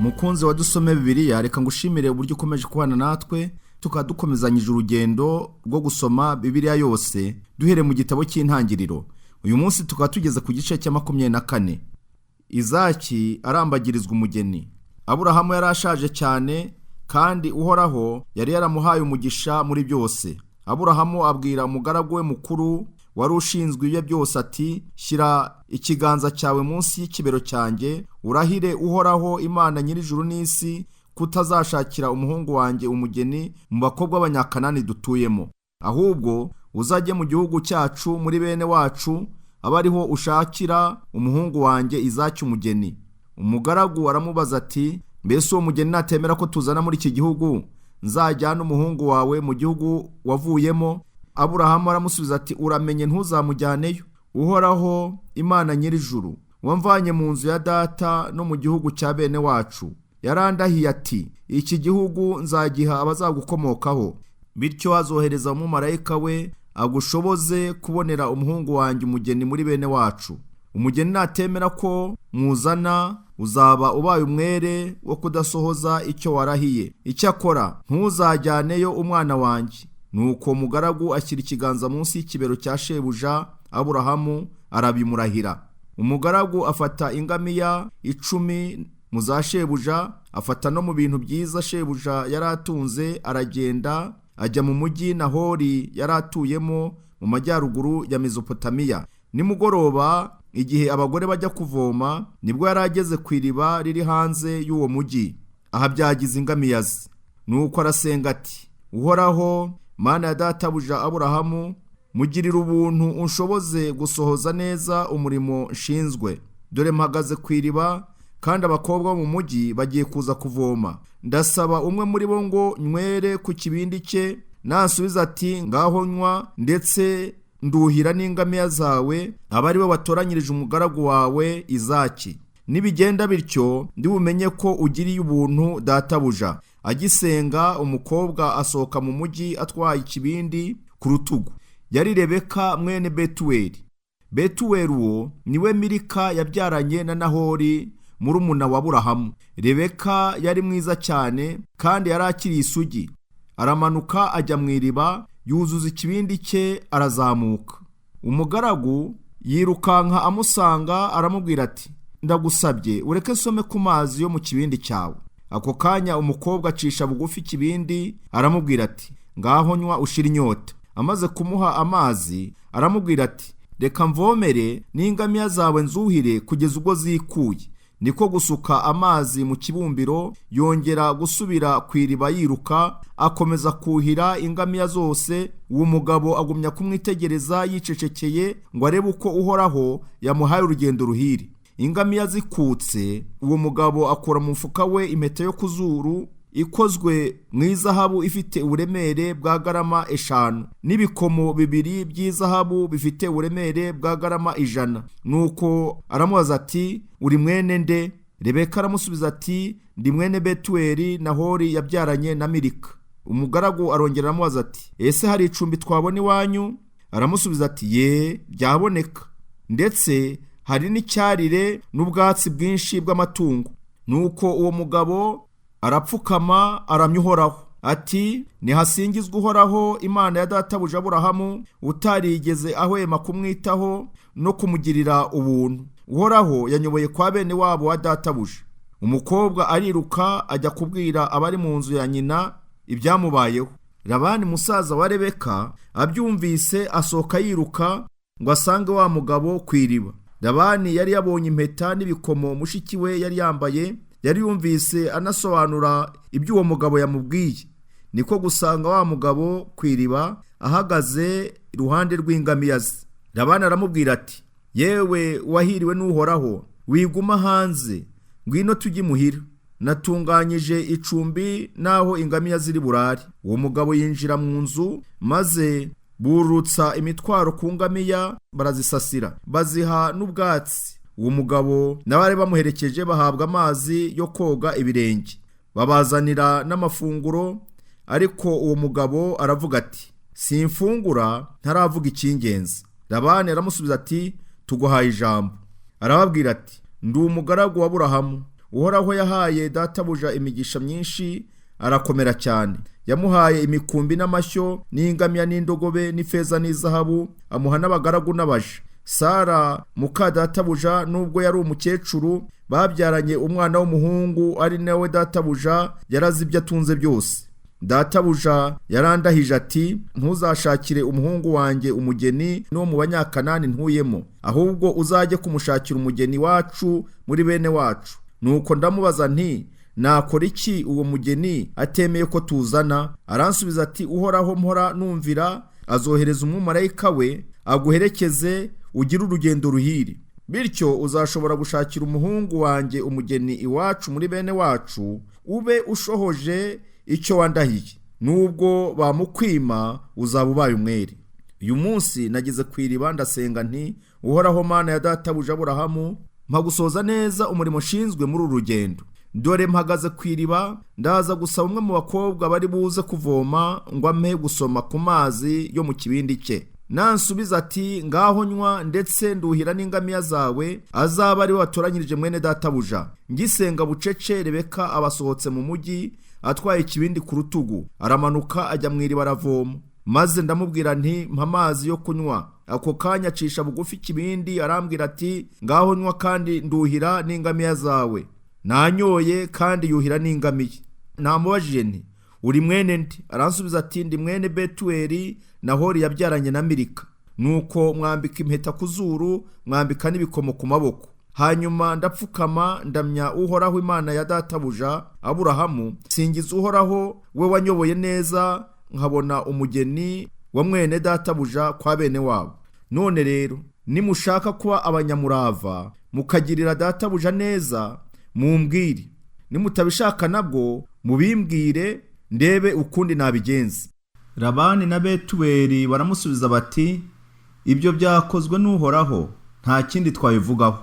Mukunzi wadusome Bibiliya, reka ngushimire uburyo ukomeje kubana natwe tukadukomezanyije urugendo rwo gusoma Bibiliya yose duhere mu gitabo cy'intangiriro. Uyu munsi tukaba tugeze ku gice cya 24. Izaki arambagirizwa umugeni. Aburahamu yari ashaje cyane kandi Uhoraho yari yaramuhaye umugisha muri byose. Aburahamu abwira umugaragu we mukuru wari ushinzwe ibye byose ati, shyira ikiganza cyawe munsi y'ikibero cyanjye, urahire Uhoraho Imana nyir'ijuru n'isi kutazashakira umuhungu wanjye umugeni mu bakobwa b'Abanyakanani dutuyemo, ahubwo uzajye mu gihugu cyacu muri bene wacu, aba ariho ushakira umuhungu wanjye Izaki umugeni. Umugaragu aramubaza ati, mbese uwo mugeni natemera ko tuzana muri iki gihugu, nzajyana umuhungu wawe mu gihugu wavuyemo? Aburahamu aramusubiza ati, uramenye ntuzamujyaneyo. Uhoraho Imana nyir'ijuru wamvanye mu nzu ya data no mu gihugu cya bene wacu yarandahiye ati, iki gihugu nzagiha abazagukomokaho, bityo azohereza umumarayika we agushoboze kubonera umuhungu wanjye umugeni muri bene wacu. Umugeni natemera ko muzana, uzaba ubaye umwere wo kudasohoza icyo warahiye. Icyakora ntuzajyaneyo umwana wanjye. Nuko umugaragu ashyira ikiganza munsi y'ikibero cya shebuja, Aburahamu arabimurahira. Umugaragu afata ingamiya 10 mu za shebuja, afata no mu bintu byiza shebuja yari atunze, aragenda ajya mu mujyi Nahori yari atuyemo mu majyaruguru ya Mesopotamiya. Nimugoroba igihe abagore bajya kuvoma, nibwo yari ageze ku iriba riri hanze y'uwo mujyi, ahabyagiza ingamiya ze. Nuko arasenga ati, Uhoraho Mana ya databuja Aburahamu, mugirira ubuntu unshoboze gusohoza neza umurimo nshinzwe. Dore mpagaze ku iriba kandi abakobwa bo mu mujyi bagiye kuza kuvoma. Ndasaba umwe muri bo ngo nywere ku kibindi cye, nansubiza ati, ngaho nywa, ndetse nduhira n'ingamiya zawe, aba ari we watoranyirije umugaragu wawe Izaki. Nibigenda bityo ndibumenye ko ugiriye ubuntu databuja. Agisenga, umukobwa asohoka mu mujyi atwaye ikibindi ku rutugu. Yari Rebeka mwene Betuweli. Betuweli uwo niwe Milika yabyaranye na Nahori murumuna wa Aburahamu. Rebeka yari mwiza cyane kandi yari akiri isugi. Aramanuka ajya mu iriba, yuzuza ikibindi cye, arazamuka. Umugaragu yirukanka amusanga, aramubwira ati, ndagusabye ureke nsome ku mazi yo mu kibindi cyawe. Ako kanya umukobwa acisha bugufi ikibindi, aramubwira ati, ngaho nywa ushira inyota. Amaze kumuha amazi, aramubwira ati, reka mvomere n'ingamiya zawe nzuhire kugeza ubwo zikuye. Niko gusuka amazi mu kibumbiro, yongera gusubira ku iriba yiruka, akomeza kuhira ingamiya zose. Uwo mugabo agumya kumwitegereza yicecekeye ngo arebe uko Uhoraho yamuhaye urugendo ruhire. Ingamiya zikutse, uwo mugabo akura mu mufuka we impeta yo ku zuru ikozwe mu izahabu ifite uburemere bwa garama 5, n'ibikomo 2 by'izahabu bifite uburemere bwa garama 100. Nuko aramubaza ati, uri mwene nde? Rebeka aramusubiza ati, ndi mwene Betuweli Nahori yabyaranye na Milika. Umugaragu arongera aramubaza ati, ese hari icumbi twabona iwanyu? Aramusubiza ati, ye, byaboneka, ndetse hari n'icyarire n'ubwatsi bwinshi bw'amatungo. Nuko uwo mugabo arapfukama aramya Uhoraho ati, nihasingizwe Uhoraho Imana ya databuja Aburahamu, utarigeze ahwema kumwitaho no kumugirira ubuntu. Uhoraho yanyoboye kwa bene wabo wa databuja. Umukobwa ariruka ajya kubwira abari mu nzu ya nyina ibyamubayeho. Labani musaza wa Rebeka abyumvise, asohoka yiruka ngo asange wa mugabo ku iriba. Labani yari yabonye impeta n'ibikomo mushiki we yari yambaye, yari yumvise anasobanura ibyo uwo mugabo yamubwiye. Niko gusanga wa mugabo ku iriba ahagaze iruhande rw'ingamiya ze. Labani aramubwira ati, yewe wahiriwe n'Uhoraho, wiguma hanze, ngwino tujye muhira. Natunganyije icumbi naho ingamiya ziri burari. Uwo mugabo yinjira mu nzu, maze burutsa imitwaro ku ngamiya, barazisasira, baziha n'ubwatsi. Uwo mugabo n'abari bamuherekeje bahabwa amazi yo koga ibirenge, babazanira n'amafunguro. Ariko uwo mugabo aravuga ati, simfungura ntaravuga icy'ingenzi. Labani aramusubiza ati, tuguhaye ijambo. Arababwira ati, ndi umugaragu wa Aburahamu. Uhoraho yahaye databuja imigisha myinshi, arakomera cyane. Yamuhaye imikumbi n'amashyo n'ingamiya n'indogobe n'ifeza n'izahabu, amuha n'abagaragu n'abaja. Sara muka databuja nubwo yari umukecuru, babyaranye umwana w'umuhungu ari nawe databuja yarazi ibyo atunze byose. Databuja yarandahije ati, ntuzashakire umuhungu wanjye umugeni no mu banyakanani ntuyemo, ahubwo uzajye kumushakira umugeni wacu muri bene wacu. Nuko ndamubaza nti, nakora iki uwo mugeni atemeye ko tuzana? Aransubiza ati, Uhoraho mpora numvira azohereza umumarayika we aguherekeze ugire urugendo ruhire, bityo uzashobora gushakira umuhungu wanjye umugeni iwacu muri bene wacu, ube ushohoje icyo wandahiye. Nubwo bamukwima uzaba ubaye umwere. Uyu munsi nageze ku iriba ndasenga nti, Uhoraho Mana ya databuja Aburahamu, mpa gusoza neza umurimo nshinzwe muri uru rugendo. Dore mpagaze ku iriba, ndaza gusaba umwe mu bakobwa bari buze kuvoma ngo ampe gusoma ku mazi yo mu kibindi cye. Nansubiza ati, ngaho nywa, ndetse nduhira n'ingamiya zawe, azaba ari we watoranyirije mwene databuja. Ngisenga bucece, Rebeka abasohotse mu mujyi atwaye ikibindi ku rutugu, aramanuka ajya mu iriba aravoma. Maze ndamubwira nti, mpa amazi yo kunywa. Ako kanya acisha bugufi ikibindi, arambwira ati, ngaho nywa kandi nduhira n'ingamiya zawe. Nanyoye kandi yuhira n'ingamiya. Namubajije nti, uri mwene nde? Aransubiza ati, ndi mwene Betuweli Nahori yabyaranye na Milika. Nuko mwambika impeta ku zuru, mwambika n'ibikomo ku maboko. Hanyuma ndapfukama ndamya Uhoraho Imana ya databuja Aburahamu, singiza Uhoraho we wanyoboye neza nkabona umugeni wa mwene databuja kwa bene wabo. None rero nimushaka kuba abanyamurava mukagirira databuja neza, mumbwire. Nimutabishaka nabwo mubimbwire, ndebe ukundi nabigenza. Labani na Betuweli baramusubiza bati, ibyo byakozwe n'Uhoraho, nta kindi twabivugaho.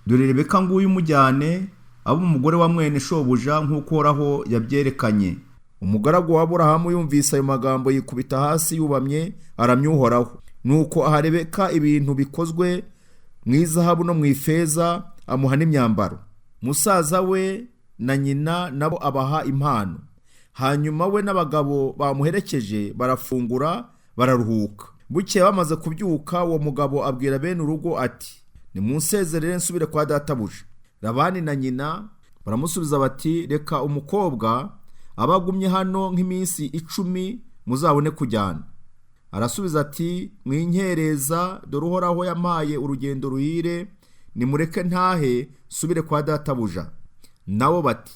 Dore Rebeka nguyu umujyane, abo umugore wa mwene shobuja nk'uko Uhoraho yabyerekanye. Umugaragu wa Aburahamu yumvise ayo magambo yikubita hasi yubamye, aramya Uhoraho. Nuko aha Rebeka ibintu bikozwe mu izahabu no mu ifeza, amuha n'imyambaro. Musaza we na nyina nabo abaha impano. Hanyuma we n'abagabo bamuherekeje barafungura bararuhuka. Bukeye bamaze kubyuka, uwo mugabo abwira bene urugo ati, nimunsezerere nsubire kwa databuja. Labani na nyina baramusubiza bati, reka umukobwa abagumye hano nk'iminsi 10 muzabone kujyana. Arasubiza ati, mwinkereza, dore Uhoraho yampaye urugendo ruhire, nimureke ntahe subire kwa databuja. Nabo bati,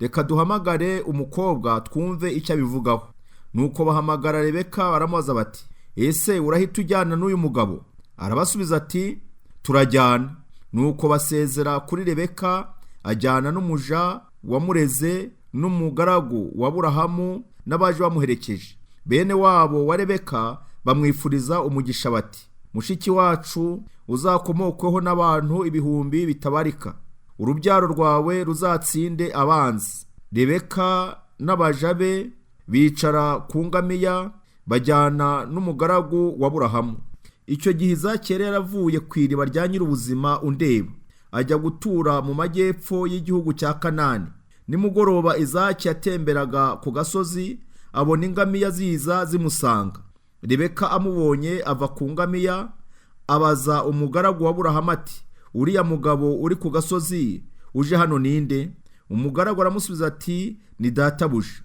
reka duhamagare umukobwa twumve icyo abivugaho. Nuko bahamagara Rebeka baramubaza bati, ese urahita ujyana n'uyu mugabo? Arabasubiza ati, turajyana. Nuko basezera kuri Rebeka, ajyana n'umuja wamureze n'umugaragu wa Aburahamu n'abaje bamuherekeje. Bene wabo wa Rebeka bamwifuriza umugisha bati, mushiki wacu uzakomokweho n'abantu ibihumbi bitabarika, urubyaro rwawe ruzatsinde abanzi. Rebeka n'abaja be bicara ku ngamiya, bajyana n'umugaragu wa Aburahamu. Icyo gihe Izaki yari yaravuye ku iriba rya nyir'ubuzima undeba, ajya gutura mu majyepfo y'igihugu cya Kanani. Nimugoroba Izaki yatemberaga ku gasozi, abona ingamiya ziza zimusanga. Rebeka amubonye ava ku ngamiya, abaza umugaragu wa Aburahamu ati, uriya mugabo uri ku gasozi uje hano ninde? Umugaragu aramusubiza ati, ni databuja.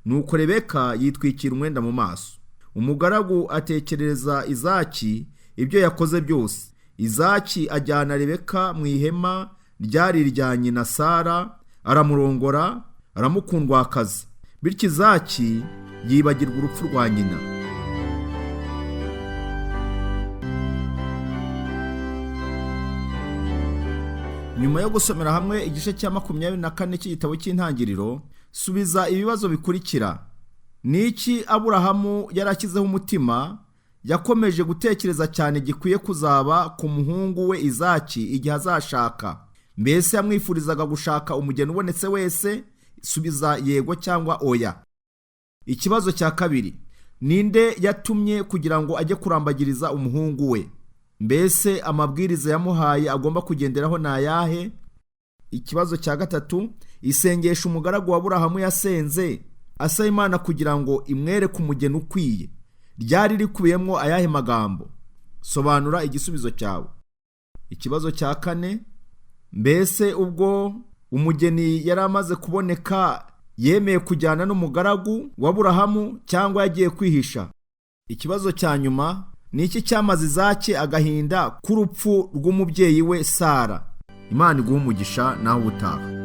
Nuko Rebeka yitwikira umwenda mu maso. Umugaragu atekereza Izaki ibyo yakoze byose. Izaki ajyana Rebeka mu ihema ryari irya nyina Sara, aramurongora, aramukundwakaza. Bityo Izaki yibagirwa urupfu rwa nyina. Nyuma yo gusomera hamwe igice cya 24 cy'igitabo cy'intangiriro, subiza ibibazo bikurikira. Niki Aburahamu yarashyizeho umutima yakomeje gutekereza cyane gikwiye kuzaba ku muhungu we Izaki igihe azashaka? Mbese yamwifurizaga gushaka umugeni ubonetse wese? Subiza yego cyangwa oya. Ikibazo cya kabiri, ninde yatumye kugira ngo ajye kurambagiriza umuhungu we? Mbese amabwiriza yamuhaye agomba kugenderaho na yahe? Ikibazo cya gatatu, isengesho umugaragu wa Aburahamu yasenze asaba Imana kugira ngo imwereke umugeni ukwiye ryari rikubiyemo ayahe magambo? Sobanura igisubizo cyawe. Ikibazo cya kane, mbese ubwo umugeni yari amaze kuboneka yemeye kujyana n'umugaragu wa Aburahamu cyangwa yagiye kwihisha? Ikibazo cya nyuma, ni iki cyamaze Izaki agahinda k'urupfu rw'umubyeyi we Sara? Imana iguhe umugisha nawe utaha.